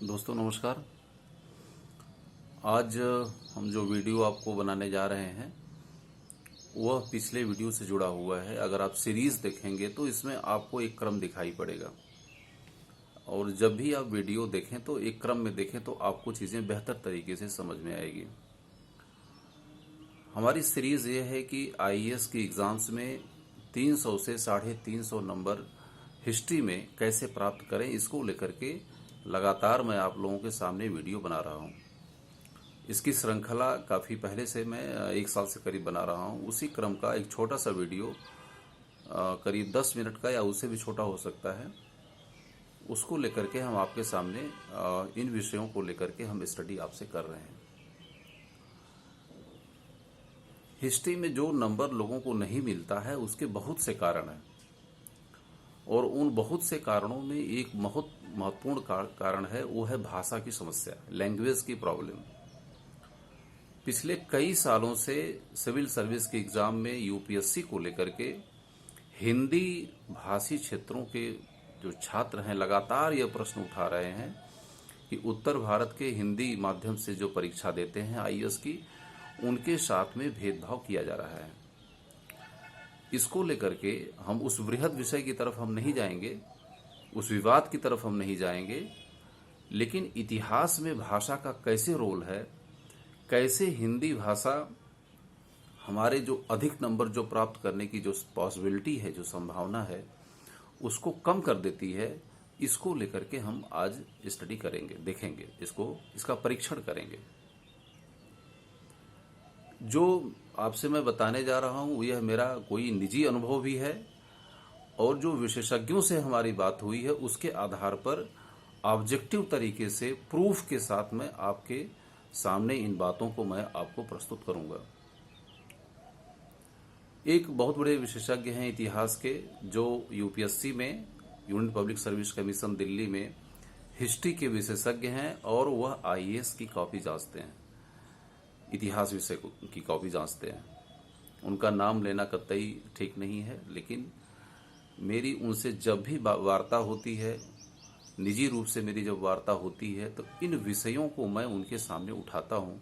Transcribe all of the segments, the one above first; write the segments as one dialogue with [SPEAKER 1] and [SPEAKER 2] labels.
[SPEAKER 1] दोस्तों नमस्कार। आज हम जो वीडियो आपको बनाने जा रहे हैं वह पिछले वीडियो से जुड़ा हुआ है। अगर आप सीरीज देखेंगे तो इसमें आपको एक क्रम दिखाई पड़ेगा, और जब भी आप वीडियो देखें तो एक क्रम में देखें तो आपको चीज़ें बेहतर तरीके से समझ में आएगी। हमारी सीरीज ये है कि आईएएस की एग्ज़ाम्स में 300 से 350 नंबर हिस्ट्री में कैसे प्राप्त करें, इसको लेकर के लगातार मैं आप लोगों के सामने वीडियो बना रहा हूं। इसकी श्रृंखला काफ़ी पहले से मैं 1 साल से करीब बना रहा हूं। उसी क्रम का एक छोटा सा वीडियो करीब 10 मिनट का या उससे भी छोटा हो सकता है, उसको लेकर के हम आपके सामने इन विषयों को लेकर के हम स्टडी आपसे कर रहे हैं। हिस्ट्री में जो नंबर लोगों को नहीं मिलता है उसके बहुत से कारण हैं, और उन बहुत से कारणों में एक बहुत महत्वपूर्ण कारण है, वो है भाषा की समस्या, लैंग्वेज की प्रॉब्लम। पिछले कई सालों से सिविल सर्विस के एग्जाम में यूपीएससी को लेकर के हिंदी भाषी क्षेत्रों के जो छात्र हैं लगातार यह प्रश्न उठा रहे हैं कि उत्तर भारत के हिंदी माध्यम से जो परीक्षा देते हैं आईएएस की, उनके साथ में भेदभाव किया जा रहा है। इसको लेकर के हम उस वृहद विषय की तरफ हम नहीं जाएंगे, उस विवाद की तरफ हम नहीं जाएंगे, लेकिन इतिहास में भाषा का कैसे रोल है, कैसे हिंदी भाषा हमारे जो अधिक नंबर जो प्राप्त करने की जो पॉसिबिलिटी है, जो संभावना है, उसको कम कर देती है, इसको लेकर के हम आज स्टडी करेंगे, देखेंगे, इसका परीक्षण करेंगे। जो आपसे मैं बताने जा रहा हूं यह मेरा कोई निजी अनुभव भी है, और जो विशेषज्ञों से हमारी बात हुई है उसके आधार पर ऑब्जेक्टिव तरीके से प्रूफ के साथ में आपके सामने इन बातों को मैं आपको प्रस्तुत करूंगा। एक बहुत बड़े विशेषज्ञ हैं इतिहास के, जो यूपीएससी में, union public service commission Delhi में हिस्ट्री के विशेषज्ञ हैं, और वह आईएएस की कॉपी जांचते हैं, इतिहास विषय की कॉपी जांचते हैं। उनका नाम लेना कतई ठीक नहीं है, लेकिन मेरी उनसे जब भी वार्ता होती है, निजी रूप से मेरी जब वार्ता होती है, तो इन विषयों को मैं उनके सामने उठाता हूं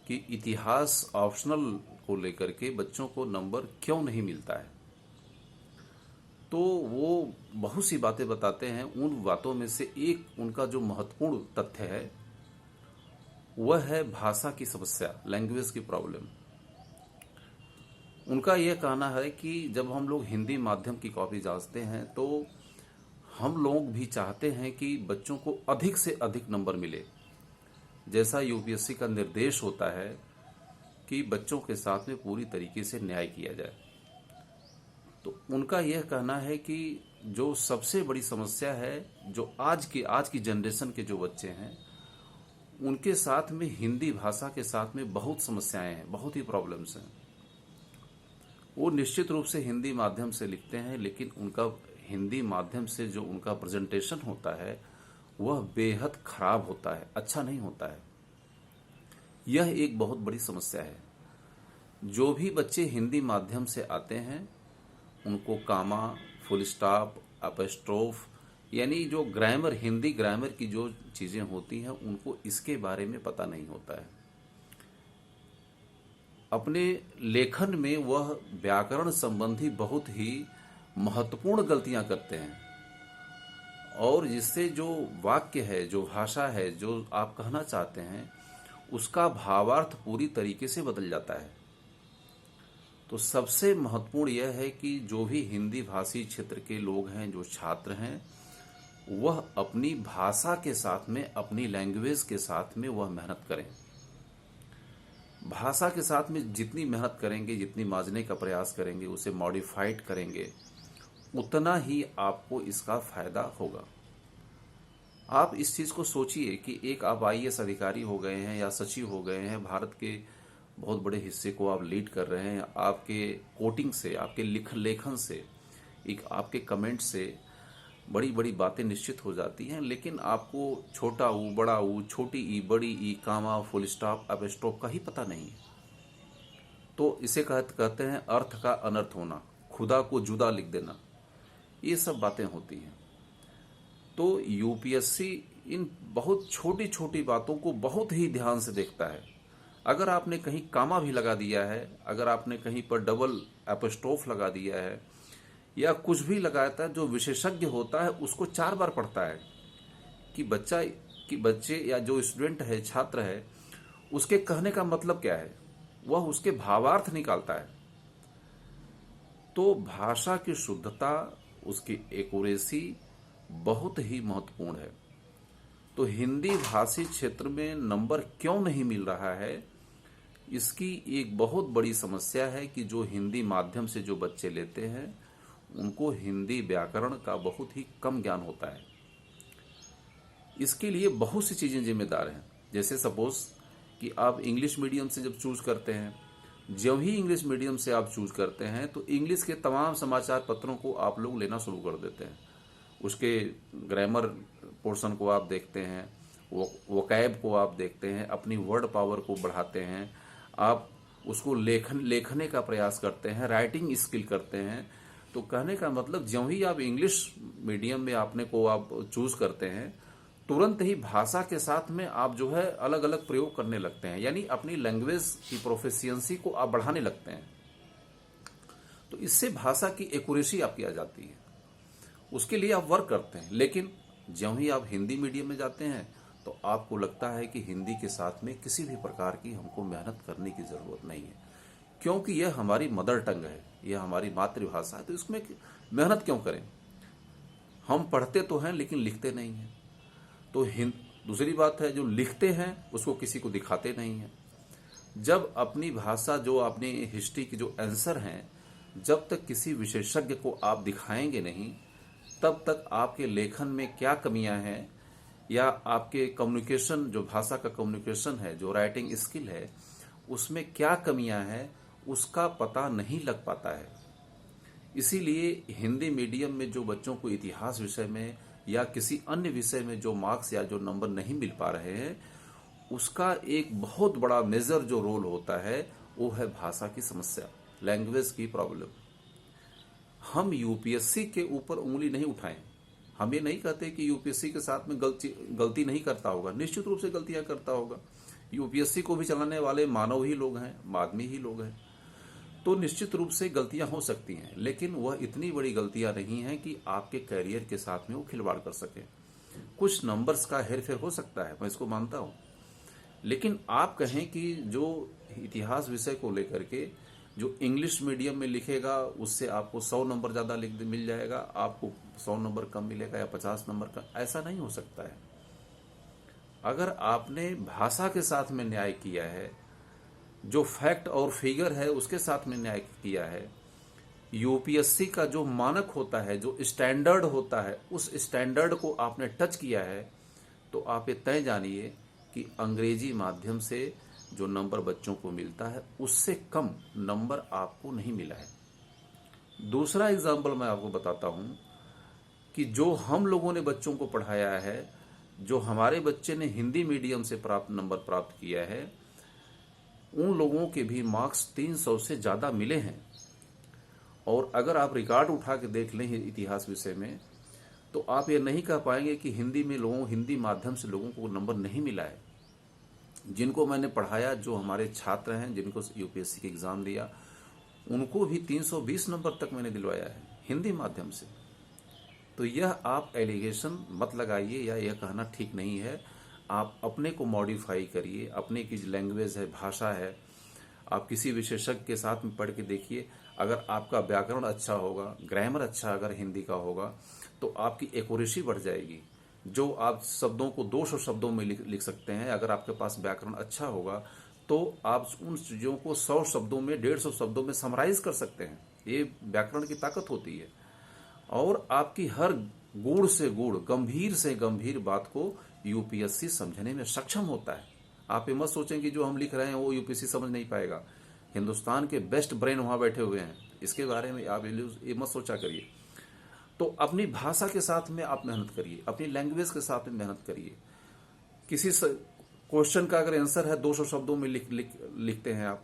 [SPEAKER 1] कि इतिहास ऑप्शनल को लेकर के बच्चों को नंबर क्यों नहीं मिलता है। तो वो बहुत सी बातें बताते हैं। उन बातों में से एक उनका जो महत्वपूर्ण तथ्य है वह है भाषा की समस्या, लैंग्वेज की प्रॉब्लम। उनका यह कहना है कि जब हम लोग हिंदी माध्यम की कॉपी जांचते हैं तो हम लोग भी चाहते हैं कि बच्चों को अधिक से अधिक नंबर मिले, जैसा यूपीएससी का निर्देश होता है कि बच्चों के साथ में पूरी तरीके से न्याय किया जाए। तो उनका यह कहना है कि जो सबसे बड़ी समस्या है, जो आज की जनरेशन के जो बच्चे हैं उनके साथ में हिंदी भाषा के साथ में बहुत समस्याएं हैं, बहुत ही प्रॉब्लम्स हैं। वो निश्चित रूप से हिंदी माध्यम से लिखते हैं, लेकिन उनका हिंदी माध्यम से जो उनका प्रेजेंटेशन होता है वह बेहद खराब होता है, अच्छा नहीं होता है। यह एक बहुत बड़ी समस्या है। जो भी बच्चे हिंदी माध्यम से आते हैं उनको कामा, फुल स्टॉप, अपस्ट्रोफ, यानी जो ग्रामर, हिंदी ग्रामर की जो चीजें होती हैं उनको इसके बारे में पता नहीं होता है। अपने लेखन में वह व्याकरण संबंधी बहुत ही महत्वपूर्ण गलतियां करते हैं, और जिससे जो वाक्य है, जो भाषा है, जो आप कहना चाहते हैं, उसका भावार्थ पूरी तरीके से बदल जाता है। तो सबसे महत्वपूर्ण यह है कि जो भी हिंदी भाषी क्षेत्र के लोग हैं, जो छात्र हैं, वह अपनी भाषा के साथ में, अपनी लैंग्वेज के साथ में वह मेहनत करें। भाषा के साथ में जितनी मेहनत करेंगे, जितनी मांझने का प्रयास करेंगे, उसे मॉडिफाइड करेंगे, उतना ही आपको इसका फायदा होगा। आप इस चीज को सोचिए कि एक आप आईएएस अधिकारी हो गए हैं या सचिव हो गए हैं, भारत के बहुत बड़े हिस्से को आप लीड कर रहे हैं। आपके कोटिंग से, आपके लेखन से, एक आपके कमेंट से बड़ी बड़ी बातें निश्चित हो जाती हैं, लेकिन आपको छोटा ऊ, बड़ा ऊ, छोटी ई, बड़ी ई, कामा, फुल स्टॉप, अपस्ट्रोफ का ही पता नहीं है। तो इसे कहते हैं अर्थ का अनर्थ होना, खुदा को जुदा लिख देना, ये सब बातें होती हैं। तो यूपीएससी इन बहुत छोटी छोटी बातों को बहुत ही ध्यान से देखता है। अगर आपने कहीं कामा भी लगा दिया है, अगर आपने कहीं पर डबल एपोस्ट्रोफ लगा दिया है या कुछ भी लगाता है, जो विशेषज्ञ होता है उसको 4 बार पढ़ता है कि बच्चे या जो स्टूडेंट है, छात्र है, उसके कहने का मतलब क्या है, वह उसके भावार्थ निकालता है। तो भाषा की शुद्धता, उसकी एक्यूरेसी बहुत ही महत्वपूर्ण है। तो हिंदी भाषी क्षेत्र में नंबर क्यों नहीं मिल रहा है, इसकी एक बहुत बड़ी समस्या है कि जो हिंदी माध्यम से जो बच्चे लेते हैं उनको हिंदी व्याकरण का बहुत ही कम ज्ञान होता है। इसके लिए बहुत सी चीज़ें जिम्मेदार हैं। जैसे सपोज कि आप इंग्लिश मीडियम से जब चूज करते हैं, जब ही इंग्लिश मीडियम से आप चूज करते हैं तो इंग्लिश के तमाम समाचार पत्रों को आप लोग लेना शुरू कर देते हैं। उसके ग्रामर पोर्शन को आप देखते हैं, वोकैब को आप देखते हैं, अपनी वर्ड पावर को बढ़ाते हैं, आप उसको लेखने का प्रयास करते हैं, राइटिंग स्किल करते हैं। तो कहने का मतलब जब ही आप इंग्लिश मीडियम में आपने को आप चूज करते हैं, तुरंत ही भाषा के साथ में आप जो है अलग अलग प्रयोग करने लगते हैं, यानी अपनी लैंग्वेज की प्रोफिशिएंसी को आप बढ़ाने लगते हैं। तो इससे भाषा की एक्यूरेसी आपकी आ जाती है, उसके लिए आप वर्क करते हैं। लेकिन जब ही आप हिंदी मीडियम में जाते हैं तो आपको लगता है कि हिंदी के साथ में किसी भी प्रकार की हमको मेहनत करने की जरूरत नहीं है, क्योंकि यह हमारी मदर टंग है, यह हमारी मातृभाषा है, तो इसमें मेहनत क्यों करें। हम पढ़ते तो हैं लेकिन लिखते नहीं हैं। तो दूसरी बात है, जो लिखते हैं उसको किसी को दिखाते नहीं हैं। जब अपनी भाषा, जो अपनी हिस्ट्री की जो आंसर हैं, जब तक किसी विशेषज्ञ को आप दिखाएंगे नहीं, तब तक आपके लेखन में क्या कमियां हैं या आपके कम्युनिकेशन, जो भाषा का कम्युनिकेशन है, जो राइटिंग स्किल है, उसमें क्या कमियां हैं, उसका पता नहीं लग पाता है। इसीलिए हिंदी मीडियम में जो बच्चों को इतिहास विषय में या किसी अन्य विषय में जो मार्क्स या जो नंबर नहीं मिल पा रहे हैं, उसका एक बहुत बड़ा मेजर जो रोल होता है वो है भाषा की समस्या, लैंग्वेज की प्रॉब्लम। हम यूपीएससी के ऊपर उंगली नहीं उठाएं। हम ये नहीं कहते कि यूपीएससी के साथ में गलती नहीं करता होगा, निश्चित रूप से गलतियां करता होगा। यूपीएससी को भी चलाने वाले मानव ही लोग हैं, आदमी ही लोग हैं, तो निश्चित रूप से गलतियां हो सकती हैं, लेकिन वह इतनी बड़ी गलतियां नहीं हैं कि आपके करियर के साथ में वो खिलवाड़ कर सके। कुछ नंबर्स का हेरफेर हो सकता है, मैं इसको मानता हूं, लेकिन आप कहें कि जो इतिहास विषय को लेकर के जो इंग्लिश मीडियम में लिखेगा उससे आपको 100 नंबर ज्यादा मिल जाएगा, आपको 100 नंबर कम मिलेगा या 50 नंबर का, ऐसा नहीं हो सकता है। अगर आपने भाषा के साथ में न्याय किया है, जो फैक्ट और फिगर है उसके साथ में न्याय किया है, यूपीएससी का जो मानक होता है, जो स्टैंडर्ड होता है, उस स्टैंडर्ड को आपने टच किया है, तो आप ये तय जानिए कि अंग्रेजी माध्यम से जो नंबर बच्चों को मिलता है उससे कम नंबर आपको नहीं मिला है। दूसरा एग्जाम्पल मैं आपको बताता हूं कि जो हम लोगों ने बच्चों को पढ़ाया है, जो हमारे बच्चे ने हिंदी मीडियम से नंबर प्राप्त किया है, उन लोगों के भी मार्क्स 300 से ज्यादा मिले हैं। और अगर आप रिकॉर्ड उठा के देख लें इतिहास विषय में, तो आप ये नहीं कह पाएंगे कि हिंदी माध्यम से लोगों को नंबर नहीं मिला है। जिनको मैंने पढ़ाया, जो हमारे छात्र हैं, जिनको यूपीएससी के एग्जाम दिया, उनको भी 320 नंबर तक मैंने दिलवाया है हिंदी माध्यम से। तो यह आप एलिगेशन मत लगाइए या यह कहना ठीक नहीं है। आप अपने को मॉडिफाई करिए, अपने की लैंग्वेज है, भाषा है, आप किसी विशेषज्ञ के साथ में पढ़ के देखिए। अगर आपका व्याकरण अच्छा होगा, ग्रामर अच्छा अगर हिंदी का होगा, तो आपकी एक्यूरेसी बढ़ जाएगी। जो आप शब्दों को 200 शब्दों में लिख सकते हैं, अगर आपके पास व्याकरण अच्छा होगा तो आप उन चीजों को 100 शब्दों में, 150 शब्दों में समराइज कर सकते हैं। ये व्याकरण की ताकत होती है। और आपकी हर गूढ़ से गूढ़, गंभीर से गंभीर बात को यूपीएससी समझने में सक्षम होता है। आप ये मत सोचें कि जो हम लिख रहे हैं वो यूपीएससी समझ नहीं पाएगा। हिंदुस्तान के बेस्ट ब्रेन वहां बैठे हुए हैं, इसके बारे में आप ये मत सोचा करिए। तो अपनी भाषा के साथ में आप मेहनत करिए, अपनी लैंग्वेज के साथ में मेहनत करिए। किसी क्वेश्चन का अगर आंसर है 200 शब्दों में लिखते हैं आप,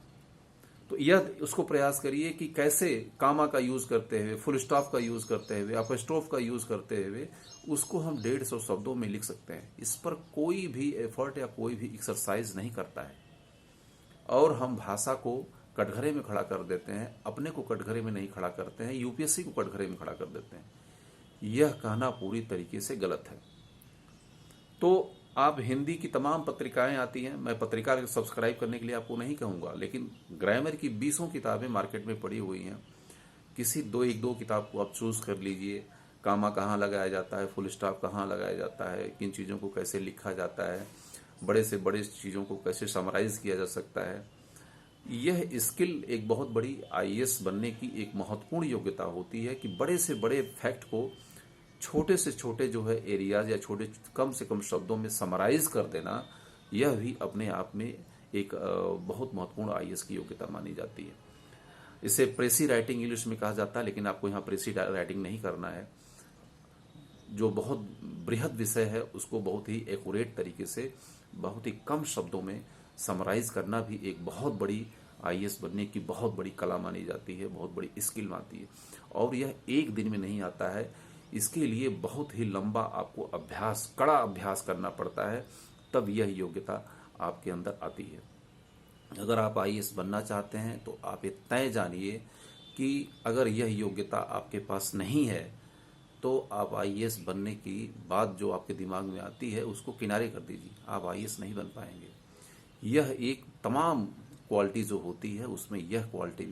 [SPEAKER 1] तो यह उसको प्रयास करिए कि कैसे कामा का यूज करते हुए, फुल स्टॉप का यूज करते हुए, अपस्ट्रोफ का यूज करते हुए उसको हम 150 शब्दों में लिख सकते हैं। इस पर कोई भी एफर्ट या कोई भी एक्सरसाइज नहीं करता है और हम भाषा को कटघरे में खड़ा कर देते हैं, अपने को कटघरे में नहीं खड़ा करते हैं, यूपीएससी को कटघरे में खड़ा कर देते हैं। यह कहना पूरी तरीके से गलत है। तो आप हिंदी की तमाम पत्रिकाएं आती हैं, मैं पत्रिका सब्सक्राइब करने के लिए आपको नहीं कहूँगा, लेकिन ग्रामर की 20 किताबें मार्केट में पड़ी हुई हैं। किसी एक दो किताब को आप चूज़ कर लीजिए। कामा कहाँ लगाया जाता है, फुल स्टॉप कहाँ लगाया जाता है, किन चीज़ों को कैसे लिखा जाता है, बड़े से बड़े चीज़ों को कैसे समराइज किया जा सकता है। यह स्किल एक बहुत बड़ी आईएएस बनने की एक महत्वपूर्ण योग्यता होती है कि बड़े से बड़े फैक्ट को छोटे से छोटे जो है एरियाज या छोटे कम से कम शब्दों में समराइज कर देना, यह भी अपने आप में एक बहुत महत्वपूर्ण आईएएस की योग्यता मानी जाती है। इसे प्रेसी राइटिंग इंग्लिश में कहा जाता है, लेकिन आपको यहाँ प्रेसी राइटिंग नहीं करना है। जो बहुत बृहद विषय है उसको बहुत ही एक्यूरेट तरीके से बहुत ही कम शब्दों में समराइज करना भी एक बहुत बड़ी आईएएस बनने की बहुत बड़ी कला मानी जाती है, बहुत बड़ी स्किल आती है। और यह एक दिन में नहीं आता है, इसके लिए बहुत ही लंबा आपको अभ्यास, कड़ा अभ्यास करना पड़ता है, तब यह योग्यता आपके अंदर आती है। अगर आप आईएएस बनना चाहते हैं तो आप ये तय जानिए कि अगर यह योग्यता आपके पास नहीं है तो आप आईएएस बनने की बात जो आपके दिमाग में आती है उसको किनारे कर दीजिए, आप आईएएस नहीं बन पाएंगे। यह एक तमाम क्वालिटी जो होती है उसमें यह क्वालिटी भी